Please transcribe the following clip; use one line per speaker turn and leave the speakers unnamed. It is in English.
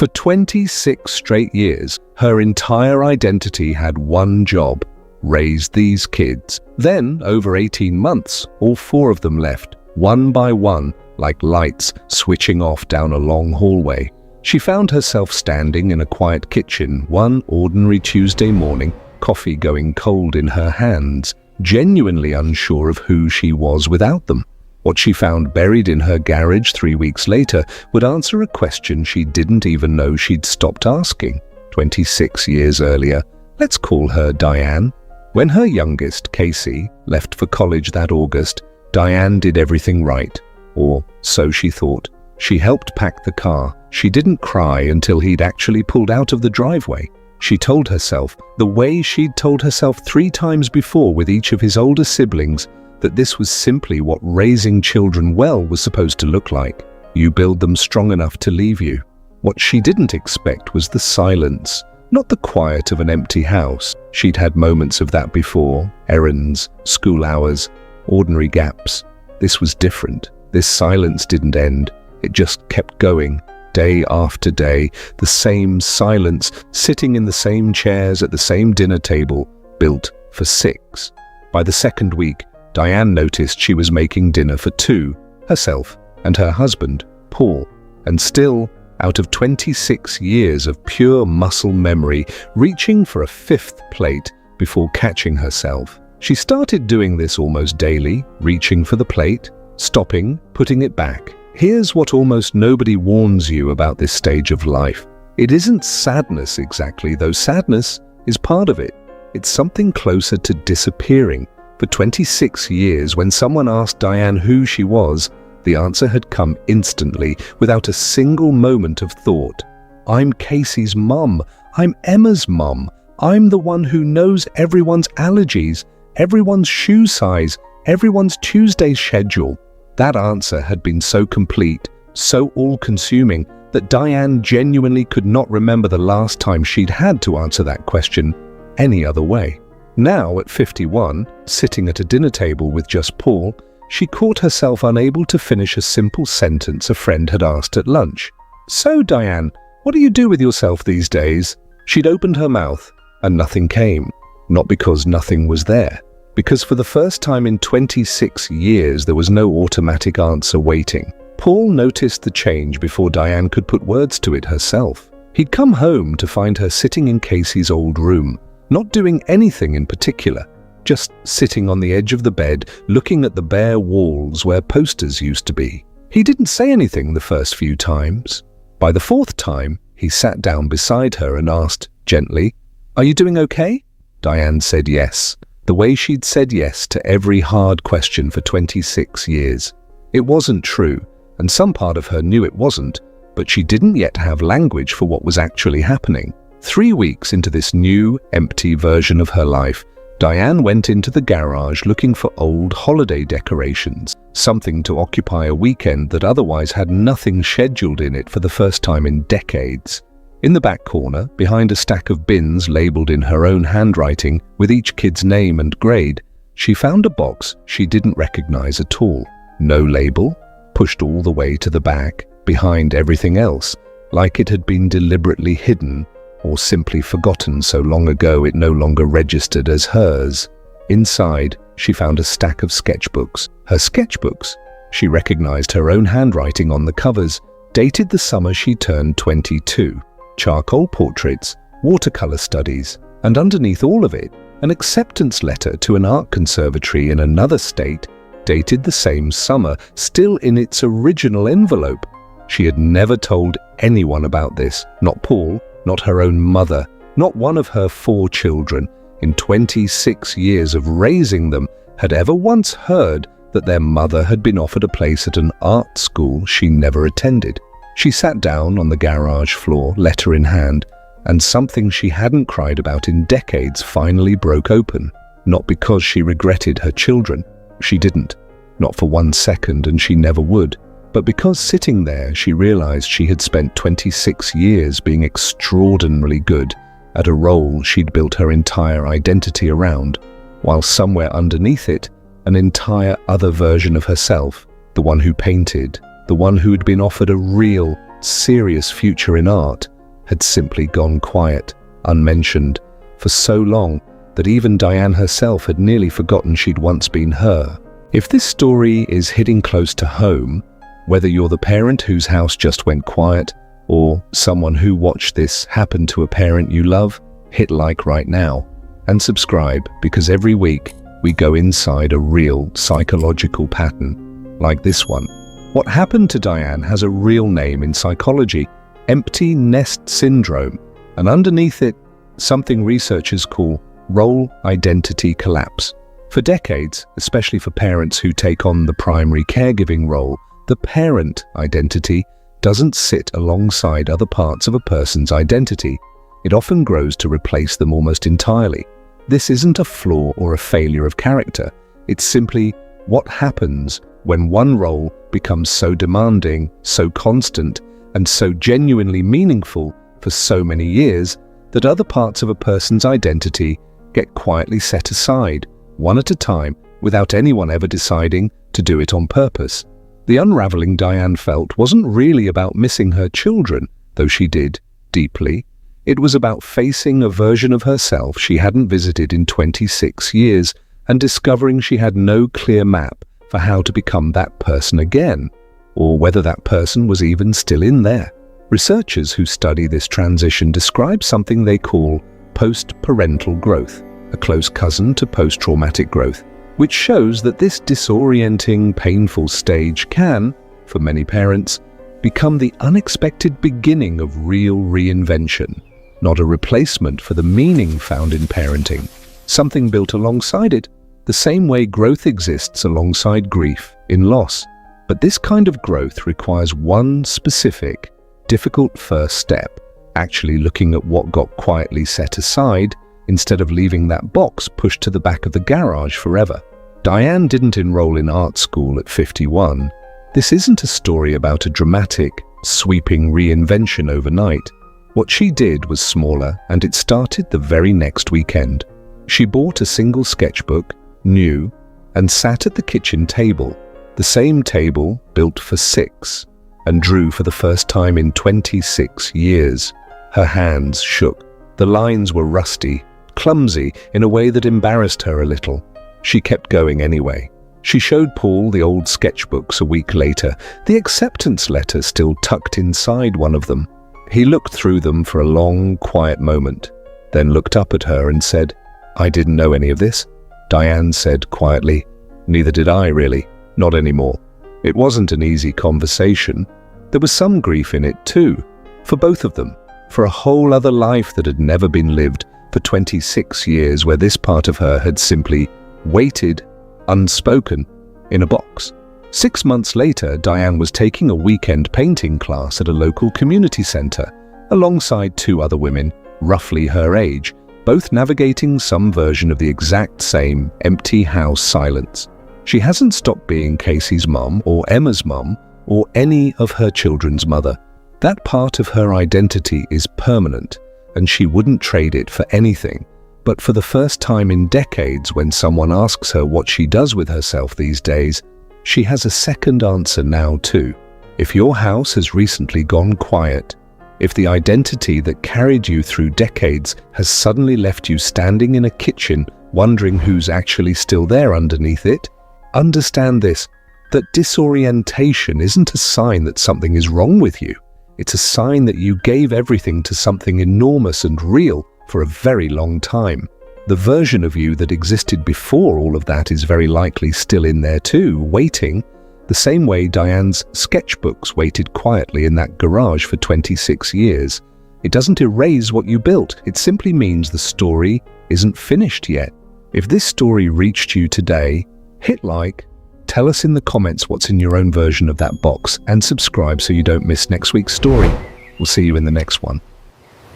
For 26 straight years, her entire identity had one job: raise these kids. Then, over 18 months, all 4 of them left, one by one, like lights switching off down a long hallway. She found herself standing in a quiet kitchen one ordinary Tuesday morning, coffee going cold in her hands, genuinely unsure of who she was without them. What she found buried in her garage 3 weeks later would answer a question she didn't even know she'd stopped asking 26 years earlier. Let's call her Diane. When her youngest, Casey, left for college that August, Diane did everything right. Or so she thought. She helped pack the car. She didn't cry until he'd actually pulled out of the driveway. She told herself, the way she'd told herself 3 times before with each of his older siblings, that this was simply what raising children well was supposed to look like. You build them strong enough to leave you. What she didn't expect was the silence, not the quiet of an empty house. She'd had moments of that before: errands, school hours, ordinary gaps. This was different. This silence didn't end. It just kept going, day after day, the same silence, sitting in the same chairs at the same dinner table, built for 6. By the second week, Diane noticed she was making dinner for 2, herself and her husband, Paul, and still, out of 26 years of pure muscle memory, reaching for a 5th plate before catching herself. She started doing this almost daily, reaching for the plate, stopping, putting it back. Here's what almost nobody warns you about this stage of life. It isn't sadness exactly, though sadness is part of it. It's something closer to disappearing. For 26 years, when someone asked Diane who she was, the answer had come instantly, without a single moment of thought. I'm Casey's mum. I'm Emma's mum. I'm the one who knows everyone's allergies, everyone's shoe size, everyone's Tuesday schedule. That answer had been so complete, so all-consuming, that Diane genuinely could not remember the last time she'd had to answer that question any other way. Now, at 51, sitting at a dinner table with just Paul, she caught herself unable to finish a simple sentence a friend had asked at lunch. "So, Diane, what do you do with yourself these days?" She'd opened her mouth, and nothing came. Not because nothing was there, because for the first time in 26 years there was no automatic answer waiting. Paul noticed the change before Diane could put words to it herself. He'd come home to find her sitting in Casey's old room, not doing anything in particular, just sitting on the edge of the bed, looking at the bare walls where posters used to be. He didn't say anything the first few times. By the 4th time, he sat down beside her and asked gently, "Are you doing okay?" Diane said yes, the way she'd said yes to every hard question for 26 years. It wasn't true, and some part of her knew it wasn't, but she didn't yet have language for what was actually happening. 3 weeks into this new, empty version of her life, Diane went into the garage looking for old holiday decorations, something to occupy a weekend that otherwise had nothing scheduled in it for the first time in decades. In the back corner, behind a stack of bins labeled in her own handwriting with each kid's name and grade, she found a box she didn't recognize at all. No label, pushed all the way to the back, behind everything else, like it had been deliberately hidden or simply forgotten so long ago it no longer registered as hers. Inside, she found a stack of sketchbooks. Her sketchbooks. She recognized her own handwriting on the covers, dated the summer she turned 22. Charcoal portraits, watercolor studies, and underneath all of it, an acceptance letter to an art conservatory in another state, dated the same summer, still in its original envelope. She had never told anyone about this, not Paul, not her own mother, not one of her 4 children, in 26 years of raising them, had ever once heard that their mother had been offered a place at an art school she never attended. She sat down on the garage floor, letter in hand, and something she hadn't cried about in decades finally broke open. Not because she regretted her children. She didn't. Not for 1 second, and she never would. But because sitting there, she realized she had spent 26 years being extraordinarily good at a role she'd built her entire identity around, while somewhere underneath it, an entire other version of herself, the one who painted, the one who'd been offered a real, serious future in art, had simply gone quiet, unmentioned, for so long that even Diane herself had nearly forgotten she'd once been her. If this story is hitting close to home, whether you're the parent whose house just went quiet or someone who watched this happen to a parent you love, hit like right now and subscribe, because every week we go inside a real psychological pattern like this one. What happened to Diane has a real name in psychology: empty nest syndrome, and underneath it, something researchers call role identity collapse. For decades, especially for parents who take on the primary caregiving role, the parent identity doesn't sit alongside other parts of a person's identity. It often grows to replace them almost entirely. This isn't a flaw or a failure of character. It's simply what happens when one role becomes so demanding, so constant, and so genuinely meaningful for so many years that other parts of a person's identity get quietly set aside, one at a time, without anyone ever deciding to do it on purpose. The unraveling Diane felt wasn't really about missing her children, though she did, deeply. It was about facing a version of herself she hadn't visited in 26 years and discovering she had no clear map for how to become that person again, or whether that person was even still in there. Researchers who study this transition describe something they call post-parental growth, a close cousin to post-traumatic growth, which shows that this disorienting, painful stage can, for many parents, become the unexpected beginning of real reinvention, not a replacement for the meaning found in parenting, something built alongside it, the same way growth exists alongside grief in loss. But this kind of growth requires one specific, difficult first step: actually looking at what got quietly set aside instead of leaving that box pushed to the back of the garage forever. Diane didn't enroll in art school at 51. This isn't a story about a dramatic, sweeping reinvention overnight. What she did was smaller, and it started the very next weekend. She bought a single sketchbook, new, and sat at the kitchen table, the same table built for 6, and drew for the first time in 26 years. Her hands shook. The lines were rusty, clumsy in a way that embarrassed her a little. She kept going anyway. She showed Paul the old sketchbooks a week later, the acceptance letter still tucked inside one of them. He looked through them for a long, quiet moment, then looked up at her and said, "I didn't know any of this." Diane said quietly, "Neither did I, really. Not anymore." It wasn't an easy conversation. There was some grief in it too, for both of them, for a whole other life that had never been lived, for 26 years where this part of her had simply waited, unspoken, in a box. 6 months later, Diane was taking a weekend painting class at a local community center, alongside 2 other women, roughly her age, both navigating some version of the exact same empty house silence. She hasn't stopped being Casey's mum or Emma's mum or any of her children's mother. That part of her identity is permanent, and she wouldn't trade it for anything. But for the first time in decades, when someone asks her what she does with herself these days, she has a second answer now too. If your house has recently gone quiet, if the identity that carried you through decades has suddenly left you standing in a kitchen wondering who's actually still there underneath it, understand this, that disorientation isn't a sign that something is wrong with you. It's a sign that you gave everything to something enormous and real for a very long time. The version of you that existed before all of that is very likely still in there too, waiting, the same way Diane's sketchbooks waited quietly in that garage for 26 years. It doesn't erase what you built, it simply means the story isn't finished yet. If this story reached you today, hit like, tell us in the comments what's in your own version of that box, and subscribe so you don't miss next week's story. We'll see you in the next one.